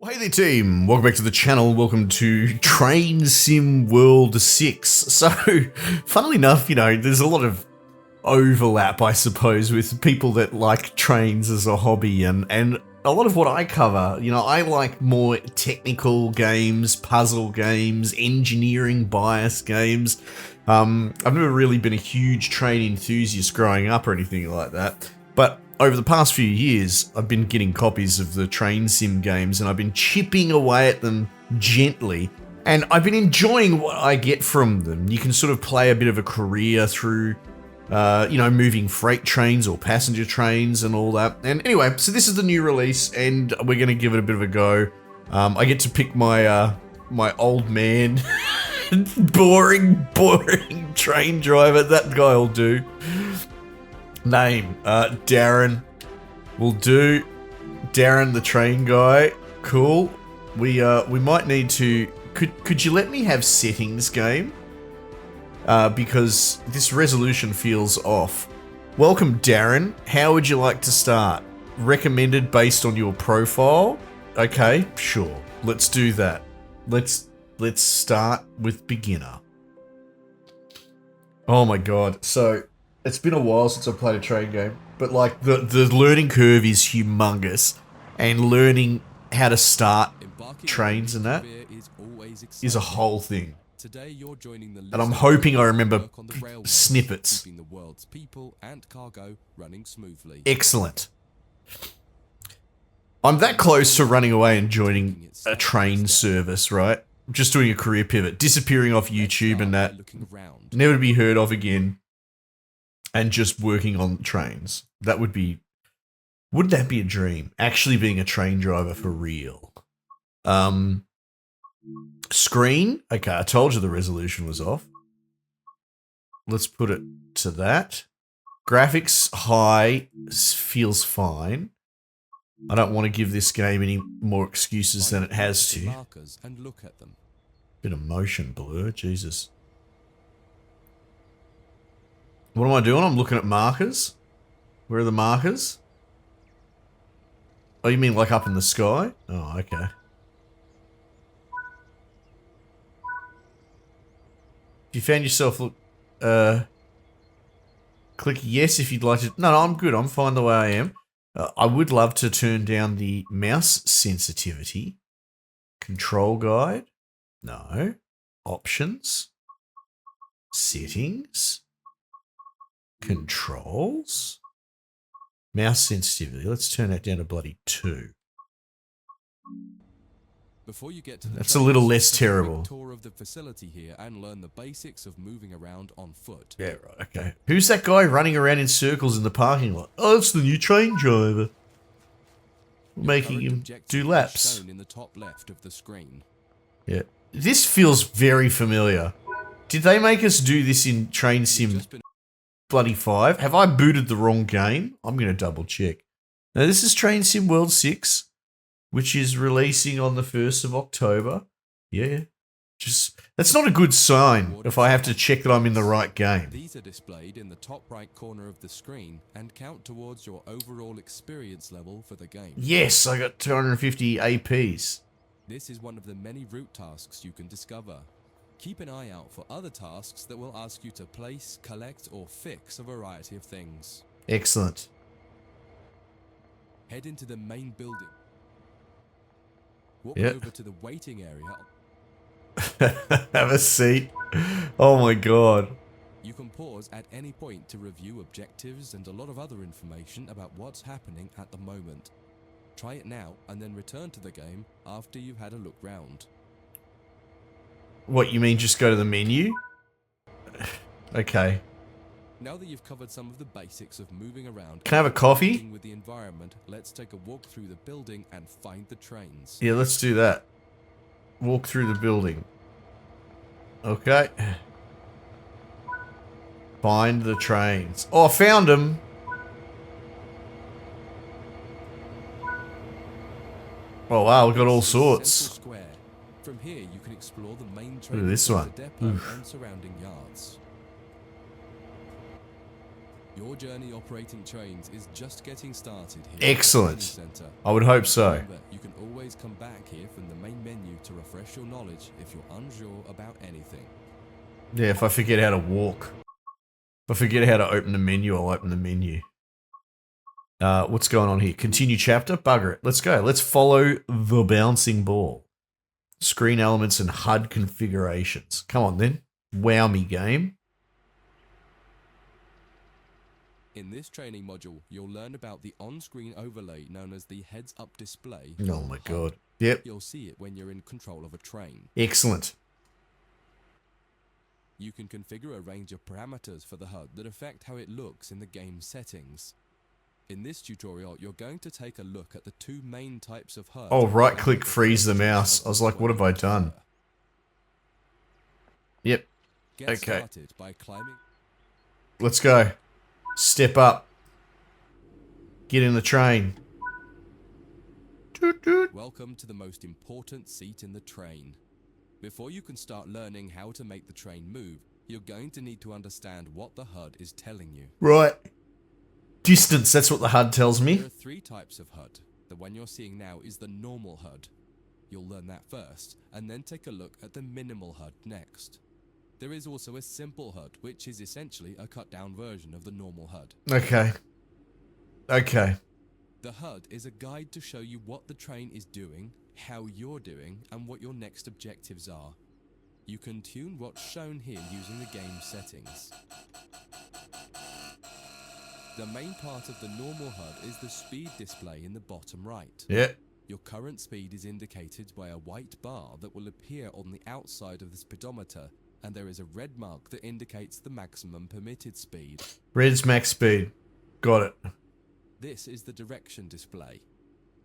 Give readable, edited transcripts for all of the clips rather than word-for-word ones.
Hey there team, welcome back to the channel, welcome to Train Sim World 6. So, funnily enough, there's a lot of overlap, I suppose, with people that like trains as a hobby and a lot of what I cover. I like more technical games, puzzle games, engineering bias games. I've never really been a huge train enthusiast growing up or anything like that, but over the past few years, I've been getting copies of the train sim games and I've been chipping away at them gently, and I've been enjoying what I get from them. You can sort of play a bit of a career through, moving freight trains or passenger trains and all that. And anyway, so this is the new release and we're going to give it a bit of a go. I get to pick my, my old man, boring train driver. That guy'll do. Name, Darren. Will do. Darren the train guy. Cool. We might need to... Could you let me have settings, game? Because this resolution feels off. Welcome, Darren. How would you like to start? Recommended based on your profile? Okay, sure. Let's do that. Let's start with beginner. Oh my god. So... it's been a while since I've played a train game, but like the learning curve is humongous, and learning how to start trains and that is a whole thing. And I'm hoping I remember snippets. Excellent. I'm that close to running away and joining a train service, right? Just doing a career pivot, disappearing off YouTube and that, never to be heard of again. And just working on trains. That would be... wouldn't that be a dream? Actually being a train driver for real. Screen? Okay, I told you the resolution was off. Let's put it to that. Graphics high feels fine. I don't want to give this game any more excuses than it has to. Bit of motion blur, Jesus. What am I doing? I'm looking at markers. Where are the markers? Oh, you mean like up in the sky? Oh, okay. If you found yourself, click yes if you'd like to. No, I'm good. I'm fine the way I am. I would love to turn down the mouse sensitivity. Control guide. No. Options. Settings. Controls. Mouse sensitivity. Let's turn that down to bloody 2. Before you get to the That's a little less take terrible. A tour of the facility here and learn the basics of moving around on foot. Yeah, right. Okay. Who's that guy running around in circles in the parking lot? Oh, it's the new train driver. Making him do laps. Shown in the top left of the screen. Yeah. This feels very familiar. Did they make us do this in Train Sim bloody 5? Have I booted the wrong game? I'm going to double check. Now this is Train Sim World 6, which is releasing on the 1st of October. Yeah. That's not a good sign if I have to check that I'm in the right game. These are displayed in the top right corner of the screen and count towards your overall experience level for the game. Yes, I got 250 APs. This is one of the many route tasks you can discover. Keep an eye out for other tasks that will ask you to place, collect, or fix a variety of things. Excellent. Head into the main building. Walk Yep. over to the waiting area. Have a seat. Oh my god. You can pause at any point to review objectives and a lot of other information about what's happening at the moment. Try it now and then return to the game after you've had a look round. What, you mean just go to the menu? Okay. Now that you've covered some of the basics of moving around, Can I have a coffee? with the environment, let's take a walk through the building and find the trains. Yeah, let's do that. Walk through the building. Okay. Find the trains. Oh, I found them. Oh wow, we've got all sorts. Central Square. From here, you can explore the main Look at this train one. depot and surrounding yards. Your journey operating trains is just getting started here. Excellent. At the training center. I would hope so. Remember, you can always come back here from the main menu to refresh your knowledge if you're unsure about anything. Yeah, if I forget how to walk. If I forget how to open the menu, I'll open the menu. What's going on here? Continue chapter? Bugger it. Let's go. Let's follow the bouncing ball. Screen elements and HUD configurations. Come on then. Wow me, game. In this training module, you'll learn about the on-screen overlay known as the heads-up display. Oh my god. Yep. You'll see it when you're in control of a train. Excellent. You can configure a range of parameters for the HUD that affect how it looks in the game settings. In this tutorial, you're going to take a look at the two main types of HUD. Oh, right-click freeze the mouse. I was like, what have I done? Yep. Get Okay. started by climbing. Let's go. Step up. Get in the train. Toot toot. Welcome to the most important seat in the train. Before you can start learning how to make the train move, you're going to need to understand what the HUD is telling you. Right. Distance, that's what the HUD tells me. There are three types of HUD. The one you're seeing now is the normal HUD. You'll learn that first, and then take a look at the minimal HUD next. There is also a simple HUD, which is essentially a cut-down version of the normal HUD. Okay. Okay. The HUD is a guide to show you what the train is doing, how you're doing, and what your next objectives are. You can tune what's shown here using the game settings. The main part of the normal HUD is the speed display in the bottom right. Yeah. Your current speed is indicated by a white bar that will appear on the outside of the speedometer, and there is a red mark that indicates the maximum permitted speed. Red's max speed. Got it. This is the direction display.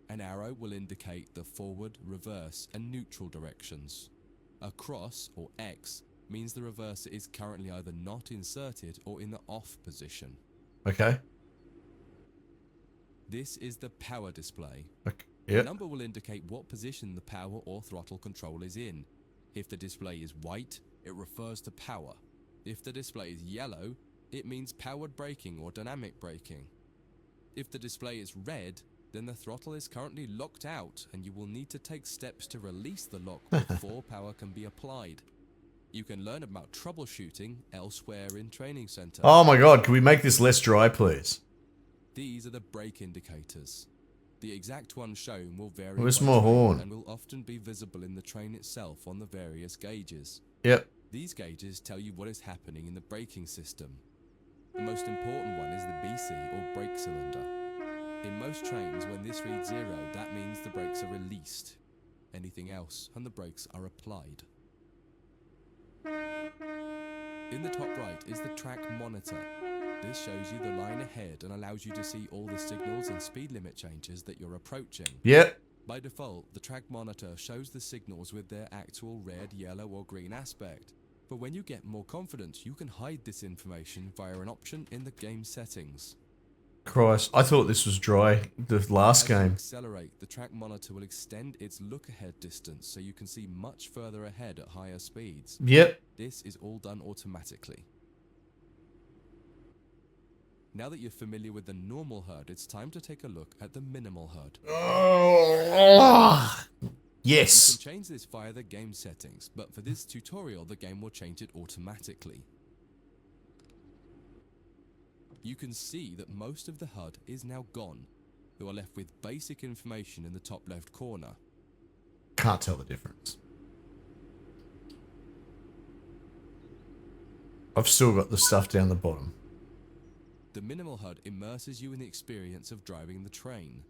An arrow will indicate the forward, reverse, and neutral directions. A cross, or X, means the reverser is currently either not inserted or in the off position. Okay. This is the power display. Okay. The Yep. number will indicate what position the power or throttle control is in. If the display is white, it refers to power. If the display is yellow, it means powered braking or dynamic braking. If the display is red, then the throttle is currently locked out and you will need to take steps to release the lock before power can be applied. You can learn about troubleshooting elsewhere in Training Center. Oh my god, can we make this less dry, please? These are the brake indicators. The exact one shown will vary Where's by my train horn? and will often be visible in the train itself on the various gauges. Yep. These gauges tell you what is happening in the braking system. The most important one is the BC or brake cylinder. In most trains, when this reads 0, that means the brakes are released. Anything else, and the brakes are applied. In the top right is the track monitor. This shows you the line ahead and allows you to see all the signals and speed limit changes that you're approaching. Yep. By default, the track monitor shows the signals with their actual red, yellow or green aspect. But when you get more confident, you can hide this information via an option in the game settings. Christ, I thought this was dry the last As you game. accelerate, the track monitor will extend its look-ahead distance so you can see much further ahead at higher speeds. Yep. This is all done automatically. Now that you're familiar with the normal HUD, it's time to take a look at the minimal HUD. You Yes. can change this via the game settings, but for this tutorial, the game will change it automatically. You can see that most of the HUD is now gone. You are left with basic information in the top left corner. Can't tell the difference. I've still got the stuff down the bottom. The minimal HUD immerses you in the experience of driving the train.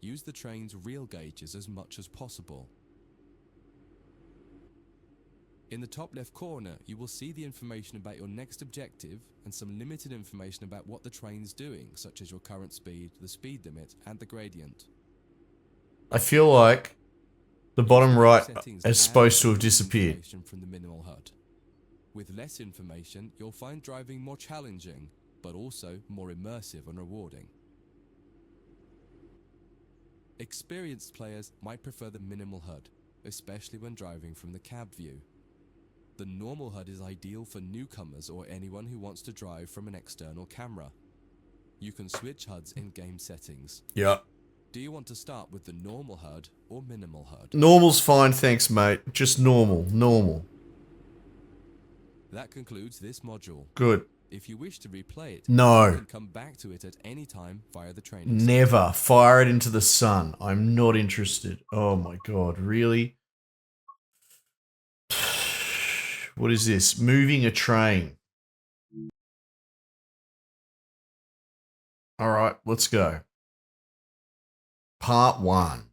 Use the train's real gauges as much as possible. In the top left corner, you will see the information about your next objective and some limited information about what the train's doing, such as your current speed, the speed limit, and the gradient. I feel like the bottom right Settings is add supposed to have additional disappeared. information from the minimal HUD. With less information, you'll find driving more challenging, but also more immersive and rewarding. Experienced players might prefer the minimal HUD, especially when driving from the cab view. The normal HUD is ideal for newcomers or anyone who wants to drive from an external camera. You can switch HUDs in game settings. Yeah. Do you want to start with the normal HUD or minimal HUD? Normal's fine, thanks, mate. Just normal. Normal. That concludes this module. Good. If you wish to replay it, No. you can come back to it at any time via the training. Never. Fire it into the sun. I'm not interested. Oh my god, really? What is this? Moving a train. Alright, let's go. Part 1.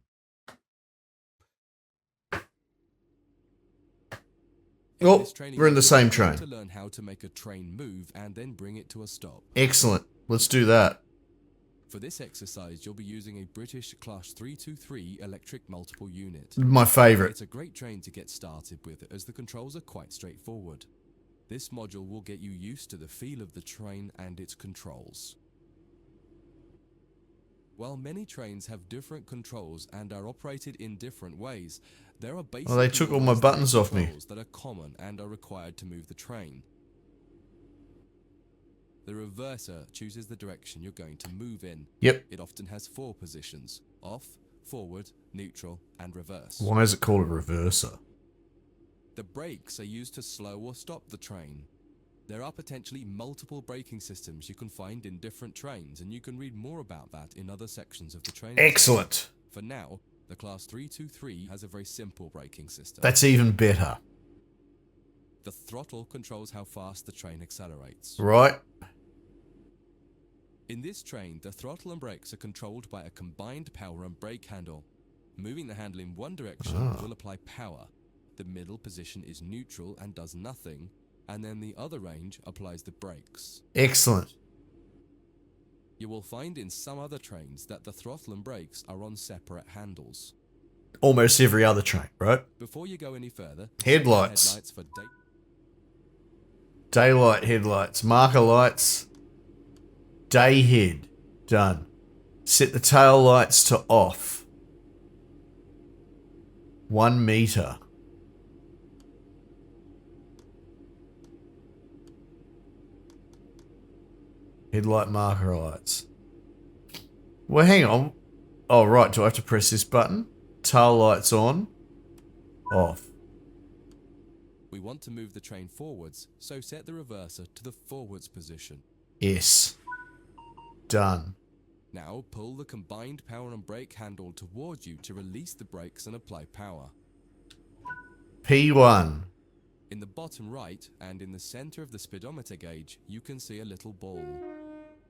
Oh, we're in the same train. To learn how to make a train move and then bring it to a stop. Excellent. Let's do that. For this exercise, you'll be using a British Class 323 electric multiple unit. My favourite. It's a great train to get started with, as the controls are quite straightforward. This module will get you used to the feel of the train and its controls. While many trains have different controls and are operated in different ways, there are basically they took all my buttons off me. controls that are common and are required to move the train. The reverser chooses the direction you're going to move in. Yep. It often has 4 positions: off, forward, neutral, and reverse. Why is it called a reverser? The brakes are used to slow or stop the train. There are potentially multiple braking systems you can find in different trains, and you can read more about that in other sections of the train. Excellent. For now, the Class 323 has a very simple braking system. That's even better. The throttle controls how fast the train accelerates. Right. In this train, the throttle and brakes are controlled by a combined power and brake handle. Moving the handle in one direction will apply power. The middle position is neutral and does nothing, and then the other range applies the brakes. Excellent. You will find in some other trains that the throttle and brakes are on separate handles. Almost every other train, right? Before you go any further, Headlights. headlights for Daylight headlights. Marker lights. Day head. Done. Set the tail lights to off. 1 meter. Headlight marker lights. Well, hang on. Oh, right. Do I have to press this button? Tail lights on. Off. We want to move the train forwards, so set the reverser to the forwards position. Yes. Done. Now pull the combined power and brake handle towards you to release the brakes and apply power. P1. In the bottom right and in the center of the speedometer gauge, you can see a little ball.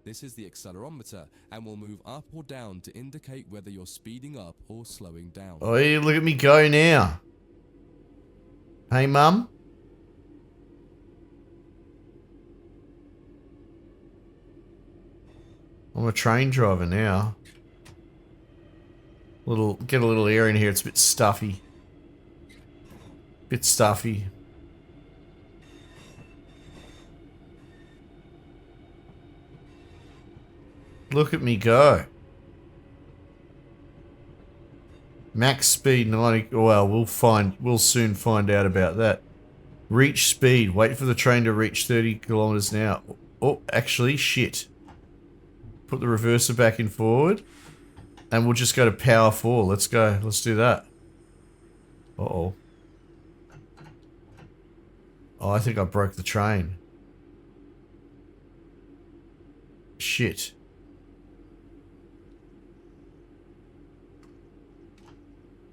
This is the accelerometer and will move up or down to indicate whether you're speeding up or slowing down. Oh, yeah, look at me go now. Hey, Mum. I'm a train driver now. Get a little air in here. It's a bit stuffy. Bit stuffy. Look at me go. Max speed 90. Well, we'll soon find out about that. Reach speed. Wait for the train to reach 30 kilometers an hour. Oh, actually, shit. Put the reverser back in forward. And we'll just go to power 4. Let's go. Let's do that. Uh-oh. Oh, I think I broke the train. Shit.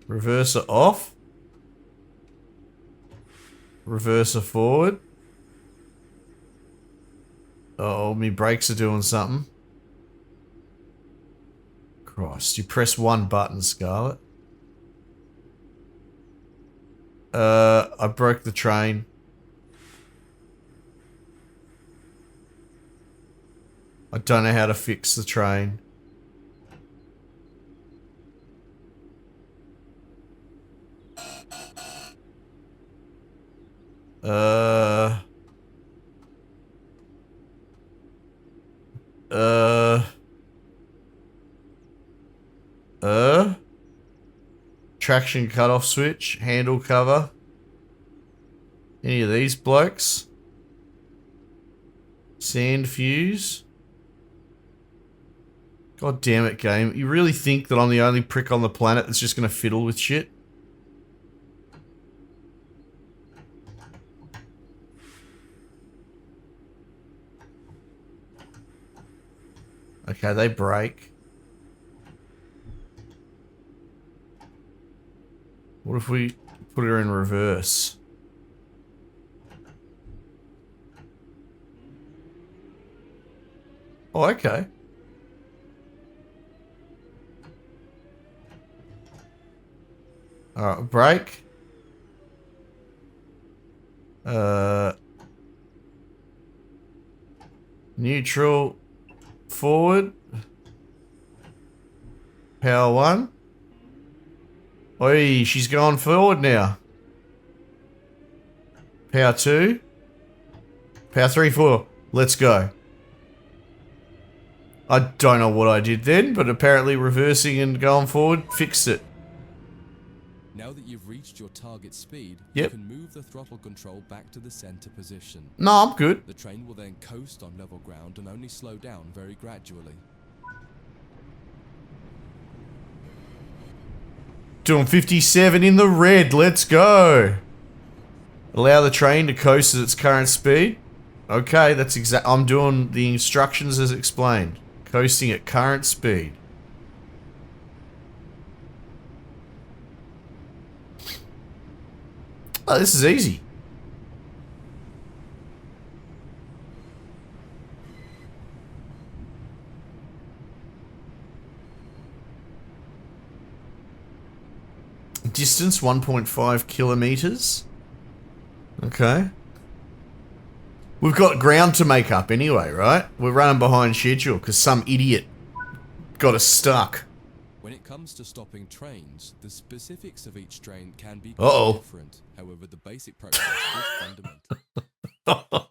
Reverser off. Reverser forward. Uh-oh, me brakes are doing something. Christ, you press one button, Scarlet. I broke the train. I don't know how to fix the train. Traction cutoff switch, handle cover. Any of these blokes? Sand fuse. God damn it, game. You really think that I'm the only prick on the planet that's just going to fiddle with shit? Okay, they break. What if we put her in reverse? Oh, okay. Alright, break. Neutral. Forward. Power 1. Oi, she's going forward now. Power 2. Power 3, 4. Let's go. I don't know what I did then, but apparently reversing and going forward fixed it. Now that you've reached your target speed, Yep. you can move the throttle control back to the center position. No, I'm good. The train will then coast on level ground and only slow down very gradually. Doing 57 in the red. Let's go. Allow the train to coast at its current speed. Okay, that's exact. I'm doing the instructions as explained. Coasting at current speed. Oh, this is easy. Distance 1.5 kilometers. Okay. We've got ground to make up anyway, right? We're running behind schedule because some idiot got us stuck. When it comes to stopping trains, the specifics of each train can be Uh-oh. quite different. However, the basic process is fundamental.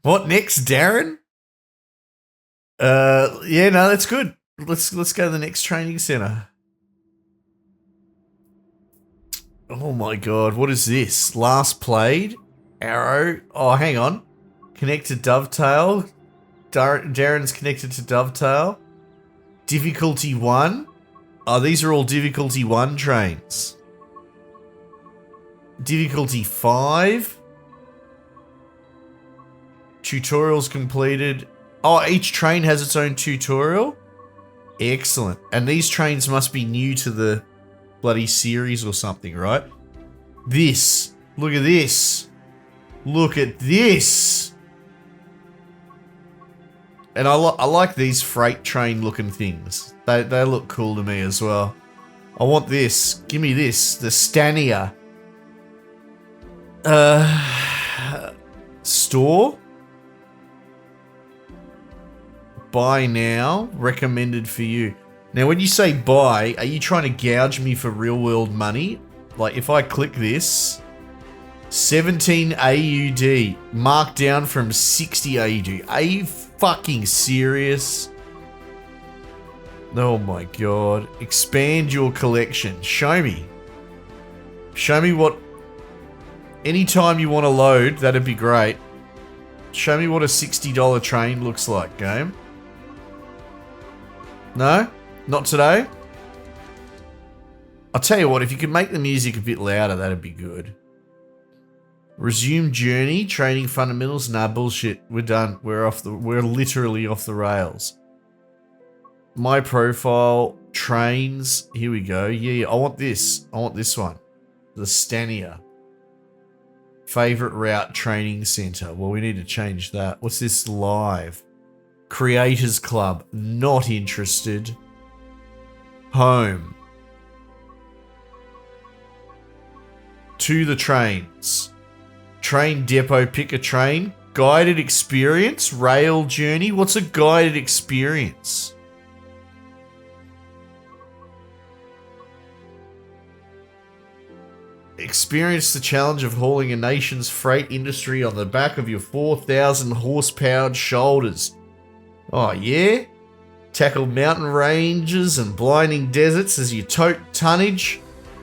What next, Darren? Yeah, no, that's good. Let's go to the next training center. Oh my god, what is this? Last played? Arrow? Oh, hang on. Connect to Dovetail. Darren's connected to Dovetail. Difficulty 1. Oh, these are all difficulty 1 trains. Difficulty 5. Tutorials completed. Oh, each train has its own tutorial? Excellent. And these trains must be new to the bloody series or something, right? This. Look at this. Look at this. And I like these freight train looking things. They look cool to me as well. I want this. Give me this. The Stania. Store. Buy now. Recommended for you. Now, when you say buy, are you trying to gouge me for real world money? Like, if I click this, 17 AUD, marked down from 60 AUD. Are you fucking serious? Oh my god. Expand your collection. Show me. Show me what... Anytime you want to load, that'd be great. Show me what a $60 train looks like, game. No? Not today? I'll tell you what, if you could make the music a bit louder, that'd be good. Resume journey, training fundamentals. Nah, bullshit. We're done. We're literally off the rails. My profile, trains. Here we go. Yeah, I want this. I want this one. The Stania. Favorite route training center. Well, we need to change that. What's this? Live. Creators Club. Not interested. Home. To the trains. Train depot, pick a train. Guided experience. Rail journey. What's a guided experience? Experience the challenge of hauling a nation's freight industry on the back of your 4,000 horsepowered shoulders. Oh yeah? Tackle mountain ranges and blinding deserts as you tote tonnage.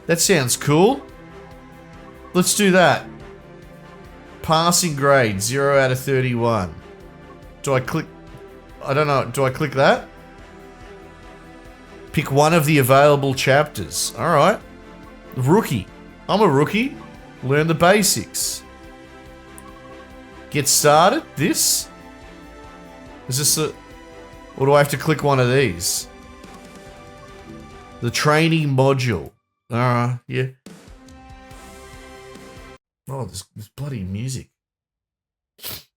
That sounds cool. Let's do that. Passing grade, 0 out of 31. Do I click I don't know. Do I click that? Pick one of the available chapters. Alright. Rookie. I'm a rookie. Learn the basics. Get started? This? Is this a... Or do I have to click one of these? The training module. Alright, yeah. Oh, there's bloody music.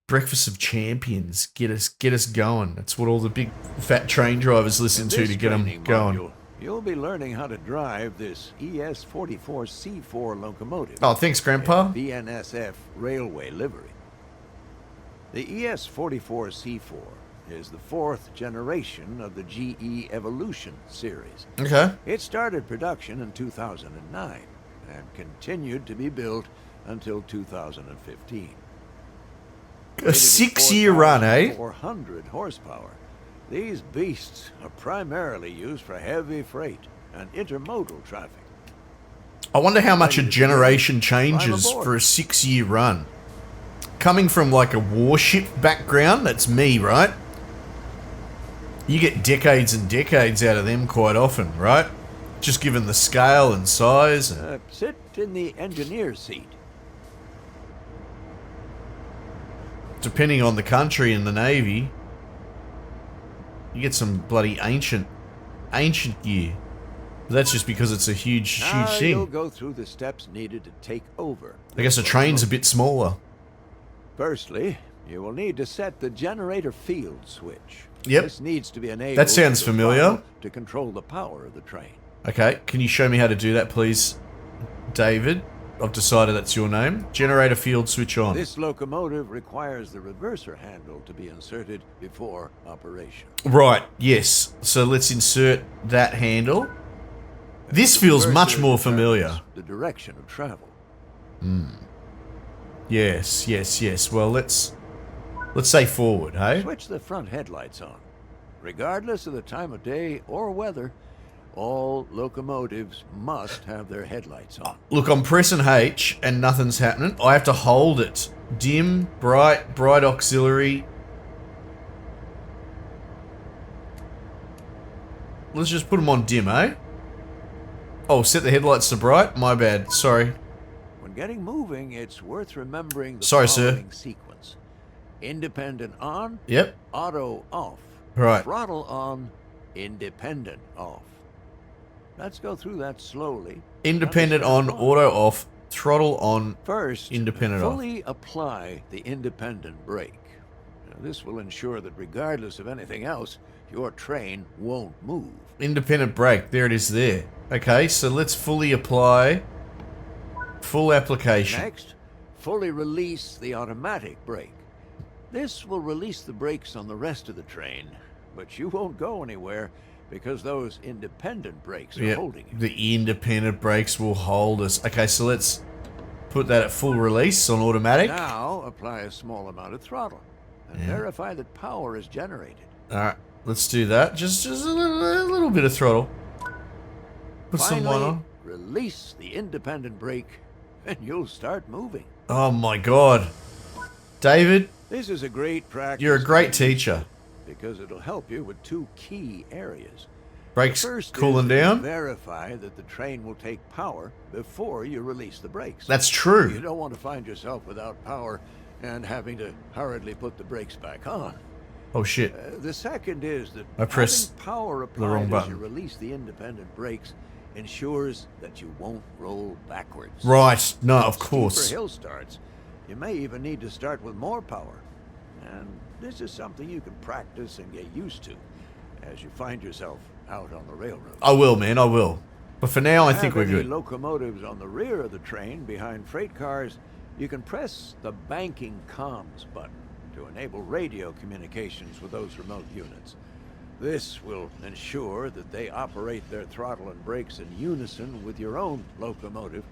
Breakfast of Champions. Get us going. That's what all the big fat train drivers listen to get them going. Module, you'll be learning how to drive this ES-44C4 locomotive. Oh, thanks, Grandpa. BNSF railway livery. The ES-44C4 is the 4th generation of the GE Evolution series. Okay. It started production in 2009 and continued to be built until 2015. A 6-year run, eh? 400 horsepower. These beasts are primarily used for heavy freight and intermodal traffic. I wonder how much a generation changes for a 6-year run. Coming from like a warship background, that's me, right? You get decades and decades out of them quite often, right? Just given the scale and size. Sit in the engineer's seat. Depending on the country and the Navy, you get some bloody ancient gear. But that's just because it's a huge thing. You'll go through the steps needed to take over. I guess a train's a bit smaller. Firstly, you will need to set the generator field switch. Yep. This needs to be enabled. That sounds familiar. To control the power of the train. Okay, can you show me how to do that, please, David? I've decided that's your name. Generator field switch on. This locomotive requires the reverser handle to be inserted before operation. Right, yes. So let's insert that handle. This feels much more familiar. The direction of travel. Yes. Well, let's say forward, hey? Switch the front headlights on. Regardless of the time of day or weather, all locomotives must have their headlights on. Look, I'm pressing H and nothing's happening. I have to hold it. Dim, bright auxiliary. Let's just put them on dim, eh? Oh, set the headlights to bright? My bad. Sorry. When getting moving, it's worth remembering the Sorry, following sir. sequence. Independent on. Yep. Auto off. Right. Throttle on. Independent off. Let's go through that slowly. Independent on, auto off, throttle on. First, independent off. fully apply the independent brake. Now, this will ensure that regardless of anything else, your train won't move. Independent brake. There it is there. Okay, so let's fully apply. Full application. Next, fully release the automatic brake. This will release the brakes on the rest of the train, but you won't go anywhere because those independent brakes are holding you. The independent brakes will hold us. Okay, so let's put that at full release on automatic. Now, apply a small amount of throttle and verify that power is generated. Alright, let's do that. Just a little bit of throttle. Put some Finally, on. release the independent brake and you'll start moving. Oh my god. David, This is a great practice. you're a great teacher. Because it'll help you with two key areas. Brakes First cooling is to down. verify that the train will take power before you release the brakes. That's You true. don't want to find yourself without power and having to hurriedly put the brakes back on. Oh shit. The second is that I pressed having power wrong applied as button. you release the independent brakes ensures that you won't roll backwards. Right. No, of Steeper course. hill starts, you may even need to start with more power. And this is something you can practice and get used to as you find yourself out on the railroad. I will, man, I will. But for now, I think we're Have any good. locomotives on the rear of the train behind freight cars, you can press the banking comms button to enable radio communications with those remote units. This will ensure that they operate their throttle and brakes in unison with your own locomotive,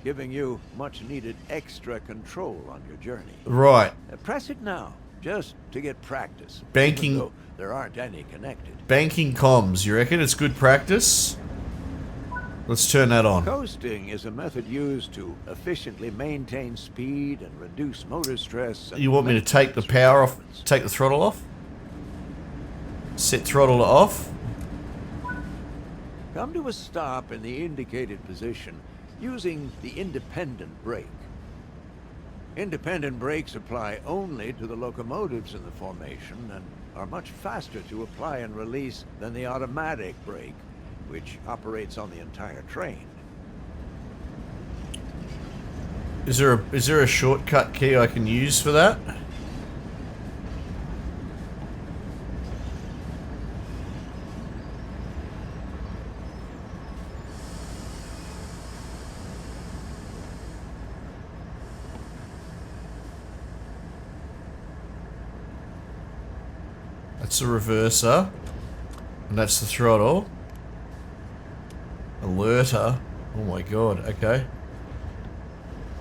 giving you much needed extra control on your journey. Right. Press it now, just to get practice. Banking- even though there aren't any connected. Banking comms, you reckon it's good practice? Let's turn that on. Coasting is a method used to efficiently maintain speed and reduce motor stress. And You want me to take the power off, take the throttle off? Set throttle off. Come to a stop in the indicated position using the independent brake. Independent brakes apply only to the locomotives in the formation and are much faster to apply and release than the automatic brake, which operates on the entire train. Is there a shortcut key I can use for that? That's the reverser. And that's the throttle. Alerter. Oh my god, okay.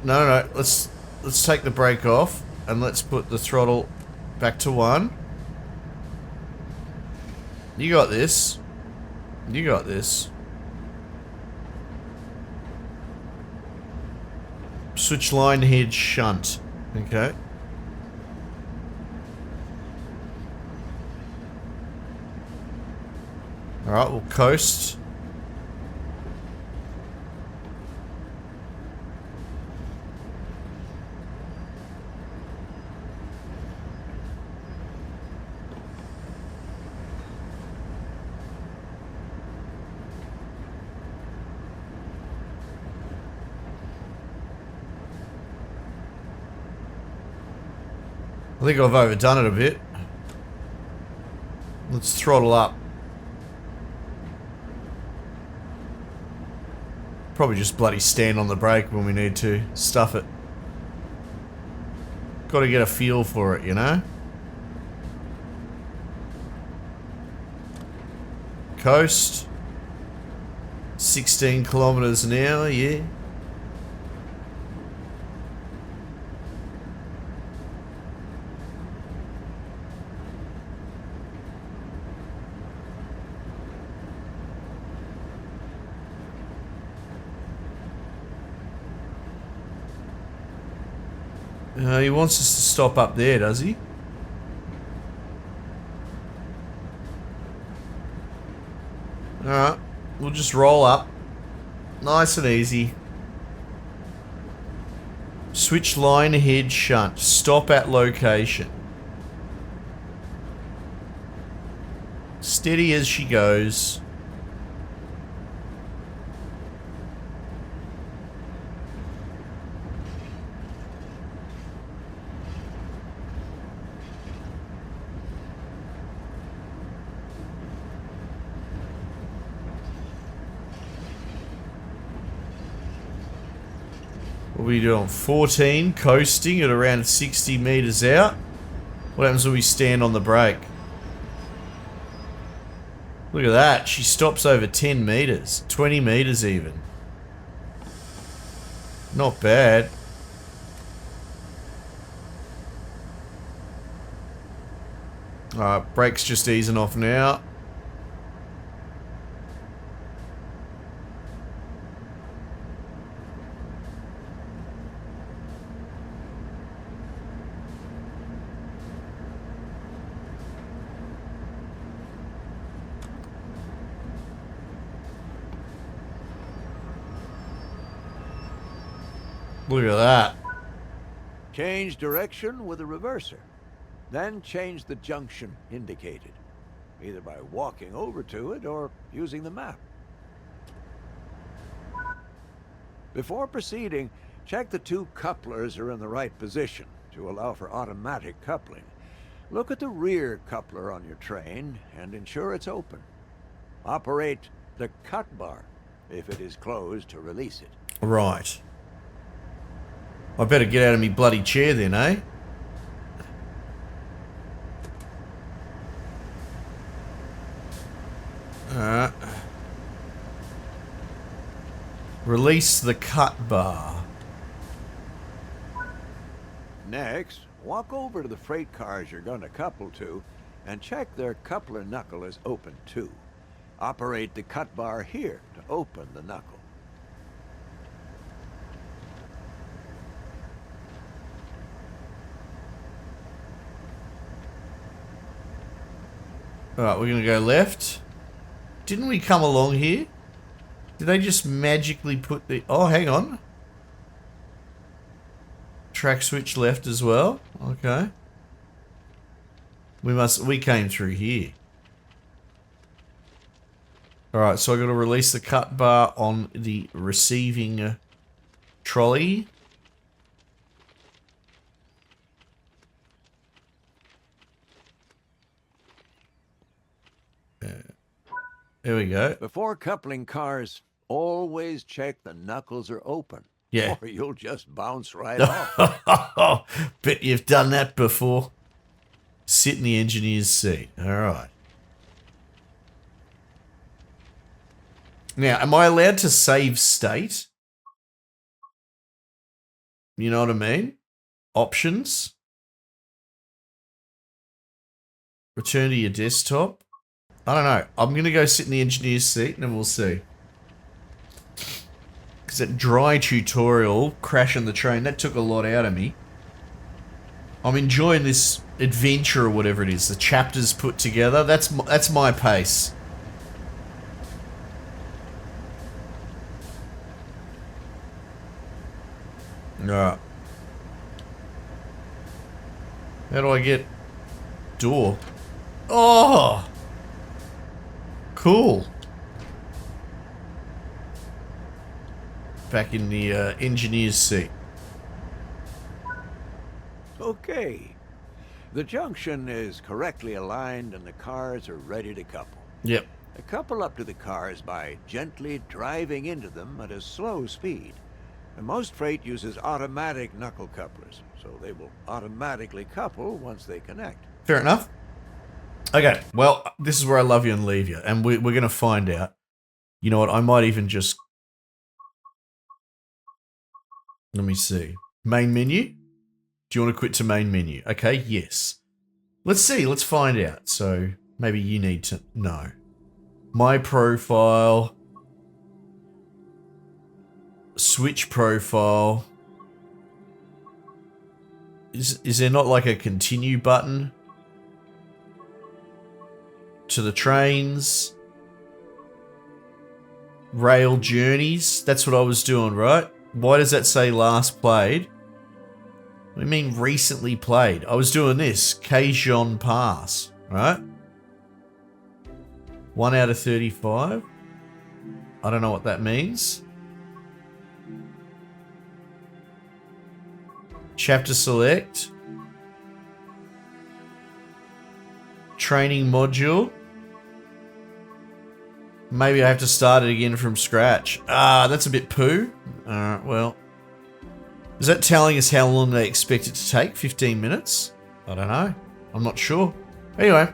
No, let's take the brake off and let's put the throttle back to 1. You got this. You got this. Switch line head shunt. Okay. Alright, we'll coast. I think I've overdone it a bit. Let's throttle up. Probably just bloody stand on the brake when we need to stuff it. Got to get a feel for it, you know? Coast. 16 kilometers an hour, yeah. He wants us to stop up there, does he? Alright, we'll just roll up. Nice and easy. Switch line ahead shunt. Stop at location. Steady as she goes. What are we doing? 14, coasting at around 60 meters out. What happens when we stand on the brake? Look at that. She stops over 10 meters. 20 meters even. Not bad. Alright, brake's just easing off now. Look at that. Change direction with a reverser. Then change the junction indicated, either by walking over to it or using the map. Before proceeding, check the 2 couplers are in the right position to allow for automatic coupling. Look at the rear coupler on your train and ensure it's open. Operate the cut bar if it is closed to release it. Right. I better get out of me bloody chair then, eh? Alright. Release the cut bar. Next, walk over to the freight cars you're going to couple to and check their coupler knuckle is open too. Operate the cut bar here to open the knuckle. Alright, we're gonna go left. Didn't we come along here? Did they just magically put the... Oh, hang on. Track switch left as well. Okay. We came through here. Alright, so I gotta release the cut bar on the receiving trolley. There we go. Before coupling cars, always check the knuckles are open. Yeah. Or you'll just bounce right off. Bet you've done that before. Sit in the engineer's seat. Alright. Now, am I allowed to save state? You know what I mean? Options. Return to your desktop. I don't know. I'm going to go sit in the engineer's seat and then we'll see. Because that dry tutorial, crashing the train, that took a lot out of me. I'm enjoying this adventure or whatever it is. The chapters put together. That's my pace. Alright. How do I get door? Oh! Cool. Back in the engineer's seat. Okay. The junction is correctly aligned and the cars are ready to couple. Yep. Couple up to the cars by gently driving into them at a slow speed. And most freight uses automatic knuckle couplers, so they will automatically couple once they connect. Fair enough. Okay, well, this is where I love you and leave you, and we're going to find out. You know what, I might even just... Let me see. Main menu? Do you want to quit to main menu? Okay, yes. Let's see, let's find out. So, maybe you need to know. My profile... Switch profile. Is there not like a continue button? To the trains. Rail journeys. That's what I was doing, right? Why does that say last played? What do you mean recently played? I was doing this. Kaijon Pass, right? 1 out of 35. I don't know what that means. Chapter select. Training module. Maybe I have to start it again from scratch. Ah, that's a bit poo. Alright, well. Is that telling us how long they expect it to take? 15 minutes? I don't know. I'm not sure. Anyway.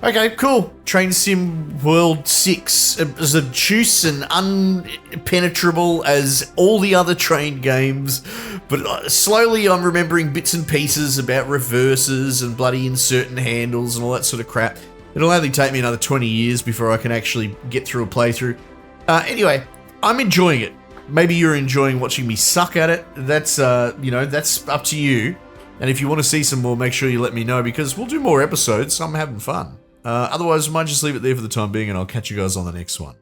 Okay, cool. Train Sim World 6. As obtuse and unpenetrable as all the other train games. But slowly I'm remembering bits and pieces about reverses and bloody inserting handles and all that sort of crap. It'll only take me another 20 years before I can actually get through a playthrough. Anyway, I'm enjoying it. Maybe you're enjoying watching me suck at it. That's, you know, that's up to you. And if you want to see some more, make sure you let me know because we'll do more episodes. I'm having fun. Otherwise, I might just leave it there for the time being and I'll catch you guys on the next one.